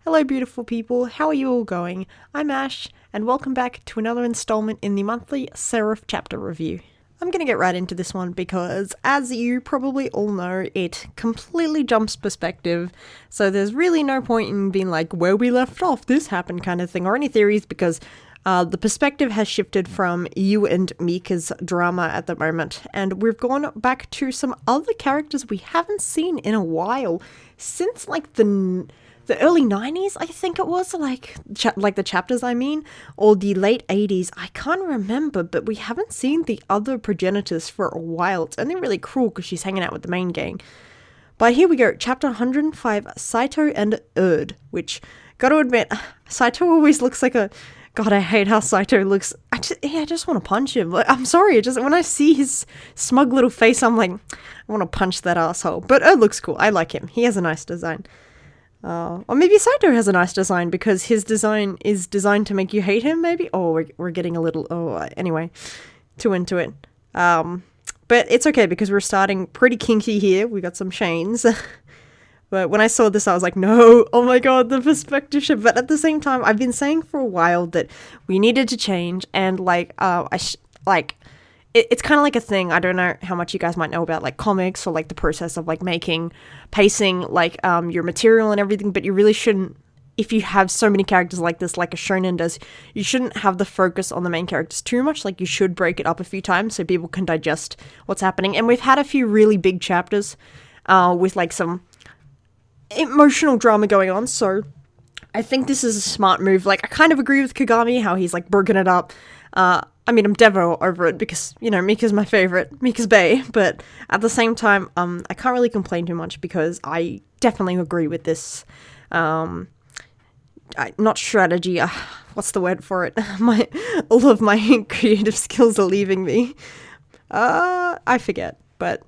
Hello beautiful people, how are you all going? I'm Ash, and welcome back to another installment in the monthly Seraph chapter review. I'm gonna get right into this one because, as you probably all know, it completely jumps perspective, so there's really no point in being like, where we left off, this happened kind of thing, or any theories, because the perspective has shifted from you and Mika's drama at the moment, and we've gone back to some other characters we haven't seen in a while, since like the early 90s, I think it was, like the chapters I mean, or the late 80s, I can't remember, but we haven't seen the other progenitors for a while. It's only really cruel because she's hanging out with the main gang. But here we go, chapter 105, Saito and Erd, which, gotta admit, Saito always looks like a... God, I hate how Saito looks. I just want to punch him. Like, I'm sorry, just when I see his smug little face, I'm like, I want to punch that asshole. But Erd looks cool, I like him, he has a nice design. Or maybe Saito has a nice design because his design is designed to make you hate him, maybe? Oh, we're getting a little... Oh, anyway. Too into it. But it's okay because we're starting pretty kinky here. We got some chains. But when I saw this, I was like, no, oh my god, the perspective shift. But at the same time, I've been saying for a while that we needed to change. And it's kind of like a thing. I don't know how much you guys might know about like comics or like the process of like making, pacing, like your material and everything, but you really shouldn't, if you have so many characters like this, like a shonen does, you shouldn't have the focus on the main characters too much. Like you should break it up a few times so people can digest what's happening. And we've had a few really big chapters with like some emotional drama going on, so I think this is a smart move. Like I kind of agree with Kagami, how he's like broken it up. I mean, I'm Devo over it because, you know, Mika's my favorite, Mika's bae, but at the same time, I can't really complain too much because I definitely agree with this, not strategy, what's the word for it? All of my creative skills are leaving me. I forget, but,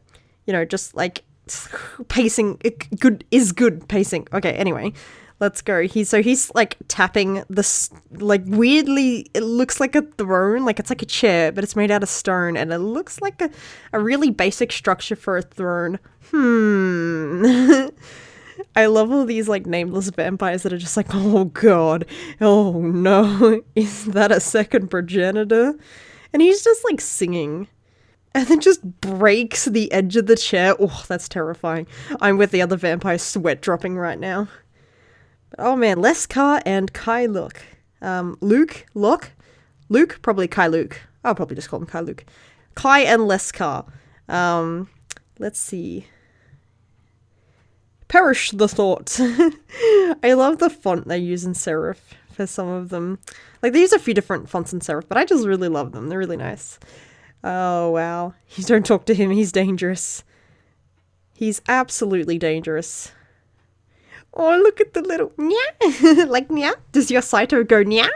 you know, just like, pacing, good pacing. Okay, anyway. Let's go. He's like tapping this, like weirdly, it looks like a throne, like it's like a chair, but it's made out of stone, and it looks like a really basic structure for a throne. I love all these like nameless vampires that are just like, oh god, oh no, is that a second progenitor? And he's just like singing. And then just breaks the edge of the chair. Oh, that's terrifying. I'm with the other vampire, sweat dropping right now. Oh man, Leskar and Kai Luke. Luke? Probably Kai Luke. I'll probably just call him Kai Luke. Kai and Leskar. Let's see. Perish the thought. I love the font they use in Seraph for some of them. Like, they use a few different fonts in Seraph, but I just really love them. They're really nice. Oh, wow. You don't talk to him, he's dangerous. He's absolutely dangerous. Oh, look at the little nya. Like nya? Does your Saito go nya?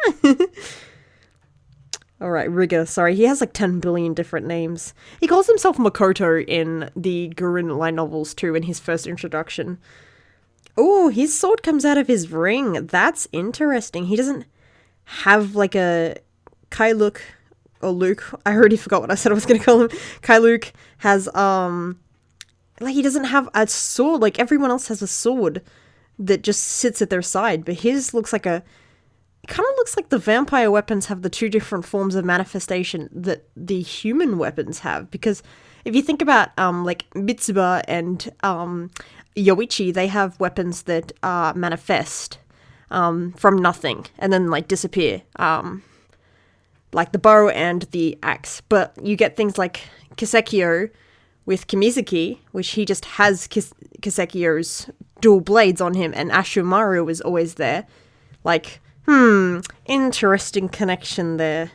Alright, Rigger. Sorry, he has like 10 billion different names. He calls himself Makoto in the Gurren light novels too in his first introduction. Oh, his sword comes out of his ring. That's interesting. He doesn't have like a Kai Luke or Luke. I already forgot what I said I was going to call him. Kai Luke has, like he doesn't have a sword. Like everyone else has a sword that just sits at their side, but his looks like it kind of looks like the vampire weapons have the two different forms of manifestation that the human weapons have, because if you think about like Mitsuba and Yoichi, they have weapons that manifest from nothing and then like disappear, like the bow and the axe. But you get things like Kisekio with Kimizuki, which he just has Kisekio's dual blades on him, and Ashimaru is always there. Like, interesting connection there.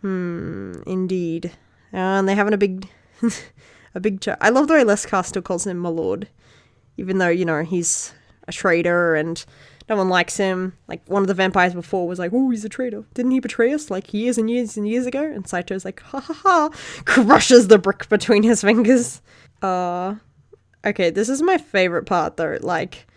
Indeed. And they're having a big chat. I love the way Leskar still calls him my lord, even though, you know, he's a traitor and no one likes him. Like, one of the vampires before was like, oh, he's a traitor. Didn't he betray us, like, years and years and years ago? And Saito's like, ha ha ha, crushes the brick between his fingers. Okay, this is my favorite part, though. Like,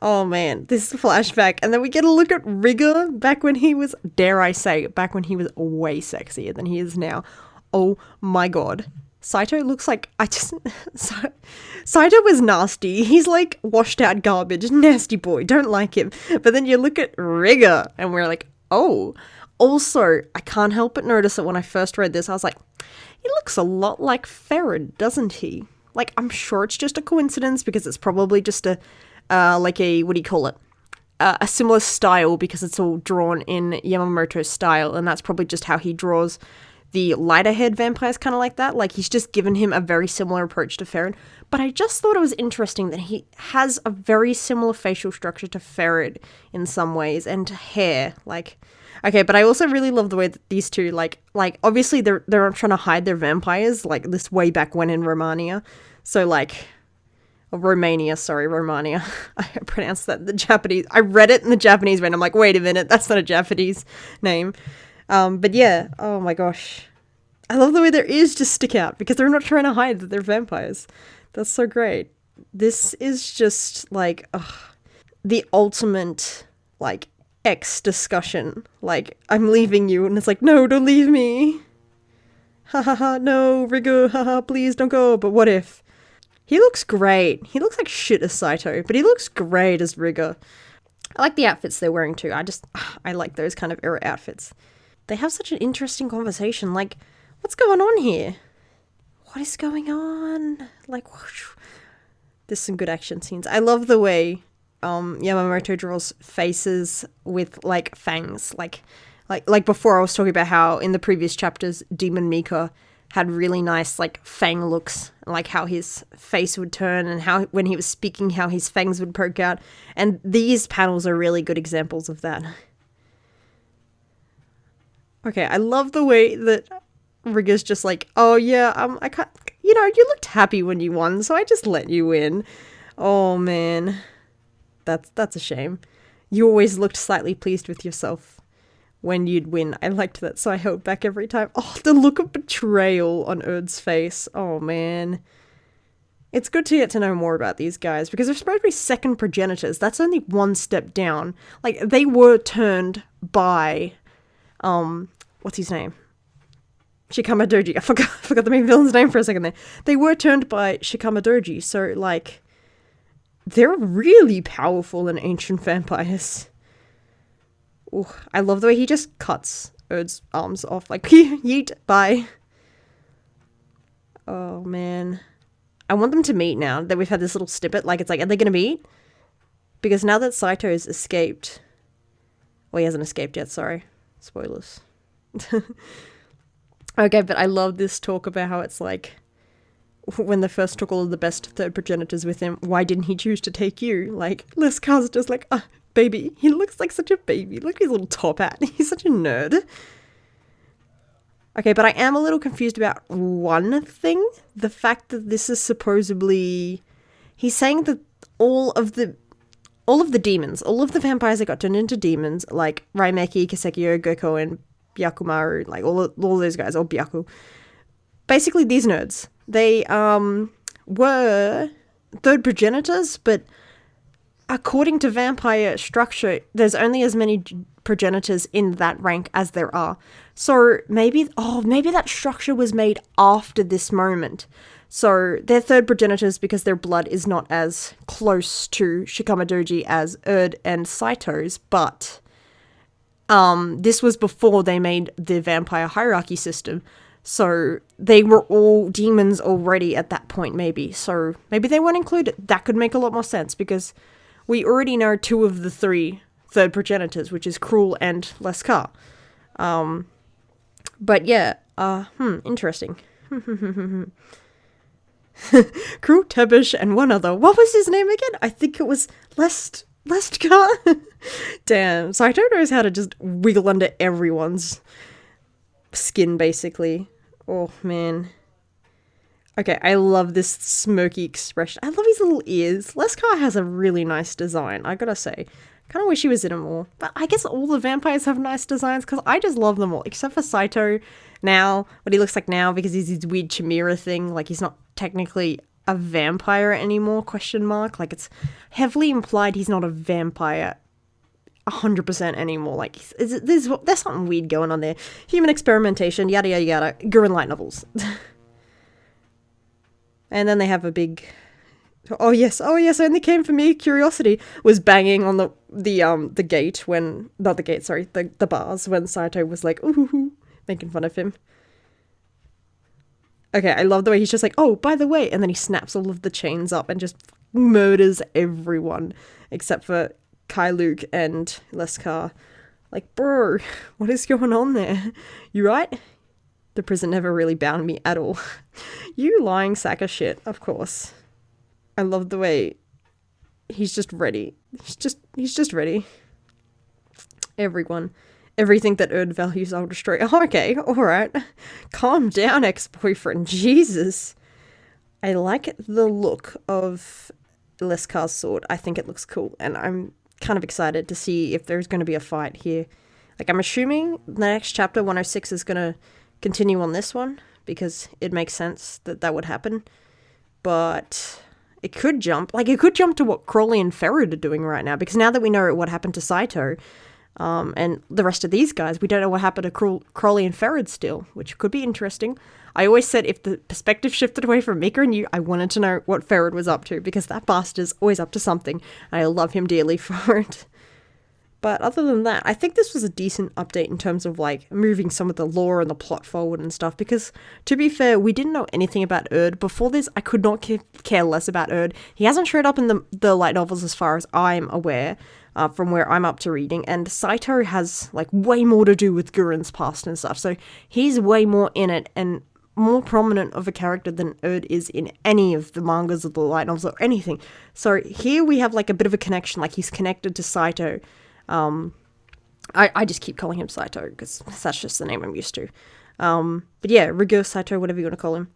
oh man, this is a flashback. And then we get a look at Rigger back when he was, dare I say, back when he was way sexier than he is now. Oh my god. Saito looks like, Saito was nasty. He's like washed out garbage. Nasty boy. Don't like him. But then you look at Rigger and we're like, oh. Also, I can't help but notice that when I first read this, I was like, he looks a lot like Ferret, doesn't he? Like, I'm sure it's just a coincidence because it's probably just a what do you call it? A similar style because it's all drawn in Yamamoto's style, and that's probably just how he draws the lighter haired vampires, kind of like that. Like, he's just given him a very similar approach to Ferret. But I just thought it was interesting that he has a very similar facial structure to Ferret in some ways, and hair, like... Okay, but I also really love the way that these two, like obviously they're trying to hide their vampires, like, this way back when in Romania. So, like, Romania. I pronounced that in the Japanese. I read it in the Japanese and I'm like, wait a minute, that's not a Japanese name. But yeah, oh my gosh. I love the way their ears just stick out because they're not trying to hide that they're vampires. That's so great. This is just, like, the ultimate, like, ex discussion. Like, I'm leaving you, and it's like, no, don't leave me. Ha ha ha, no, Rigger, haha, please don't go. But what if? He looks great. He looks like shit as Saito, but he looks great as Rigger. I like the outfits they're wearing too. I like those kind of era outfits. They have such an interesting conversation. Like, what's going on here? What is going on? Like, whoosh. There's some good action scenes. I love the way Yamamoto draws faces with, like, fangs. Like before I was talking about how in the previous chapters, Demon Mika had really nice, like, fang looks, like how his face would turn and how when he was speaking, how his fangs would poke out. And these panels are really good examples of that. Okay, I love the way that Rigger's just like, oh yeah, I can't, you know, you looked happy when you won, so I just let you in. Oh man. That's a shame. You always looked slightly pleased with yourself when you'd win. I liked that, so I held back every time. Oh, the look of betrayal on Erd's face. Oh, man. It's good to get to know more about these guys, because they're supposed to be second progenitors. That's only one step down. Like, they were turned by, what's his name? Shikama Doji. I forgot the main villain's name for a second there. They were turned by Shikama Doji, so, like... They're really powerful and ancient vampires. Ooh, I love the way he just cuts Erd's arms off. Like, yeet, bye. Oh, man. I want them to meet now that we've had this little snippet. Like, it's like, are they going to meet? Because now that Saito's escaped... Well, he hasn't escaped yet, sorry. Spoilers. Okay, but I love this talk about how it's like... When they first took all of the best third progenitors with him, why didn't he choose to take you? Like, Lescar's just like, baby. He looks like such a baby. Look at his little top hat. He's such a nerd. Okay, but I am a little confused about one thing. The fact that this is supposedly... He's saying that all of the demons, all of the vampires that got turned into demons, like Raimeki, Kasekyo, Goko, and Byakumaru, like all those guys, or Byaku. Basically, these nerds. They were third progenitors, but according to vampire structure, there's only as many progenitors in that rank as there are. So maybe that structure was made after this moment. So they're third progenitors because their blood is not as close to Shikama Doji as Erd and Saito's, but this was before they made the vampire hierarchy system. So they were all demons already at that point, maybe. So maybe they weren't included. That could make a lot more sense because we already know 2 of the 3 third progenitors, which is Cruel and Lescar. But yeah, interesting. Cruel, Tebish, and one other. What was his name again? I think it was Lescar. Damn, Saito knows how to just wiggle under everyone's skin, basically. Oh, man. Okay, I love this smirky expression. I love his little ears. Lescar has a really nice design, I gotta say. Kind of wish he was in it more. But I guess all the vampires have nice designs, because I just love them all. Except for Saito now, what he looks like now, because he's his weird chimera thing. Like, he's not technically a vampire anymore, question mark. Like, it's heavily implied he's not a vampire 100% anymore. Like, there's something weird going on there. Human experimentation, yada yada yada. Gurren light novels. And then they have a big... Oh yes, only came for me. Curiosity was banging on the gate when... Not the gate, sorry. The bars when Saito was like, ooh, making fun of him. Okay, I love the way he's just like, oh, by the way. And then he snaps all of the chains up and just murders everyone. Except for Kai Luke and Leskar. Like, bro, what is going on there? You right? The prison never really bound me at all. You lying sack of shit, of course. I love the way he's just ready. He's just ready. Everyone. Everything that Erd values I'll destroy. Oh, okay, alright. Calm down, ex-boyfriend. Jesus. I like the look of Leskar's sword. I think it looks cool. And I'm kind of excited to see if there's going to be a fight here. Like, I'm assuming the next chapter, 106, is going to continue on this one. Because it makes sense that that would happen. But... it could jump to what Crowley and Ferret are doing right now, because now that we know what happened to Saito, and the rest of these guys, we don't know what happened to Crowley and Ferret still, which could be interesting. I always said if the perspective shifted away from Mika and you, I wanted to know what Ferret was up to, because that bastard's always up to something, and I love him dearly for it. But other than that, I think this was a decent update in terms of, like, moving some of the lore and the plot forward and stuff, because, to be fair, we didn't know anything about Erd. Before this, I could not care less about Erd. He hasn't showed up in the light novels as far as I'm aware, from where I'm up to reading, and Saito has, like, way more to do with Gurren's past and stuff, so he's way more in it, and more prominent of a character than Erd is in any of the mangas or the light novels or anything. So here we have, like, a bit of a connection, like, he's connected to Saito. I just keep calling him Saito because that's just the name I'm used to. But yeah, Rigo, Saito, whatever you want to call him.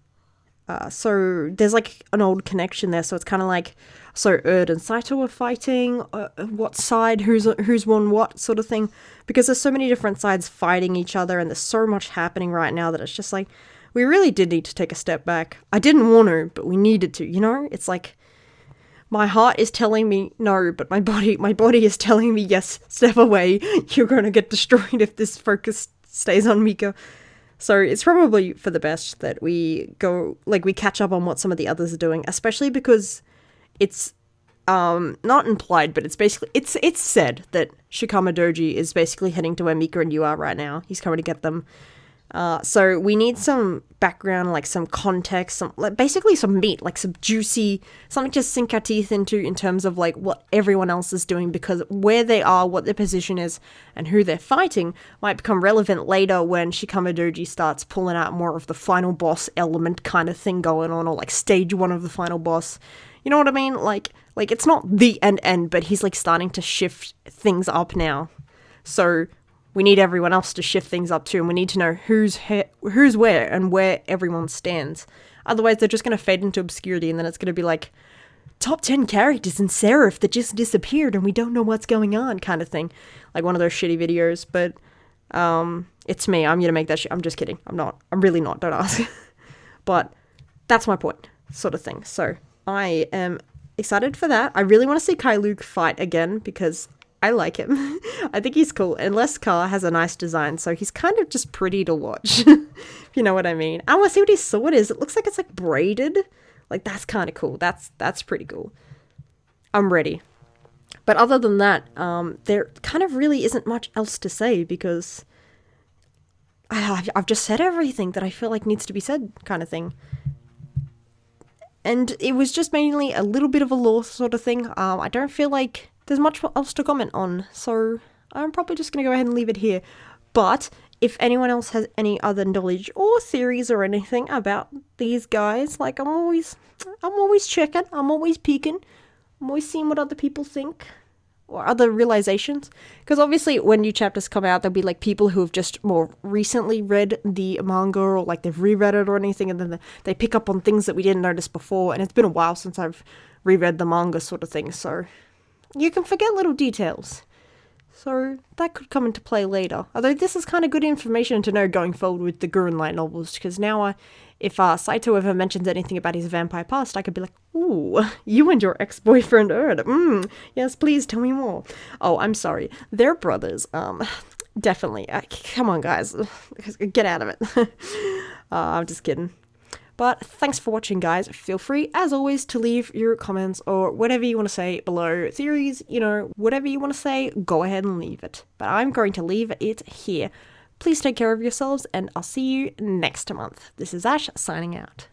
So there's like an old connection there. So it's kind of like, so Erd and Saito are fighting. What side? Who's won what sort of thing? Because there's so many different sides fighting each other, and there's so much happening right now that it's just like we really did need to take a step back. I didn't want to, but we needed to. You know, it's like. My heart is telling me no, but my body is telling me yes, step away. You're going to get destroyed if this focus stays on Mika. So it's probably for the best that we go, like, we catch up on what some of the others are doing, especially because it's not implied, but it's basically, it's said that Shikama Doji is basically heading to where Mika and you are right now. He's coming to get them. So we need some background, like some context, basically some meat, like some juicy, something to sink our teeth into in terms of like what everyone else is doing, because where they are, what their position is, and who they're fighting might become relevant later when Shikama Doji starts pulling out more of the final boss element kind of thing going on, or like stage one of the final boss. You know what I mean? Like it's not the end, but he's like starting to shift things up now. So we need everyone else to shift things up too, and we need to know who's where and where everyone stands. Otherwise, they're just going to fade into obscurity, and then it's going to be like, top 10 characters in Seraph that just disappeared, and we don't know what's going on, kind of thing. Like one of those shitty videos, but it's me. I'm going to make that shit. I'm just kidding. I'm not. I'm really not. Don't ask. But that's my point, sort of thing. So I am excited for that. I really want to see Kai Luke fight again, because I like him. I think he's cool. And Leskar has a nice design, so he's kind of just pretty to watch. If you know what I mean. I want to see what his sword is. It looks like it's like braided. Like, that's kind of cool. That's pretty cool. I'm ready. But other than that, there kind of really isn't much else to say, because I've just said everything that I feel like needs to be said, kind of thing. And it was just mainly a little bit of a lore sort of thing. I don't feel like there's much else to comment on, so I'm probably just going to go ahead and leave it here. But if anyone else has any other knowledge or theories or anything about these guys, like I'm always checking, I'm always peeking, I'm always seeing what other people think or other realizations. Because obviously when new chapters come out, there'll be like people who have just more recently read the manga, or like they've reread it or anything, and then they pick up on things that we didn't notice before, and it's been a while since I've reread the manga sort of thing, so you can forget little details. So that could come into play later. Although this is kind of good information to know going forward with the Gurren light novels, because now if Saito ever mentions anything about his vampire past, I could be like, ooh, you and your ex-boyfriend Erd. Yes, please tell me more. Oh, I'm sorry. They're brothers. Definitely. Come on, guys. Get out of it. I'm just kidding. But thanks for watching, guys. Feel free, as always, to leave your comments or whatever you want to say below. Theories, whatever you want to say, go ahead and leave it. But I'm going to leave it here. Please take care of yourselves, and I'll see you next month. This is Ash, signing out.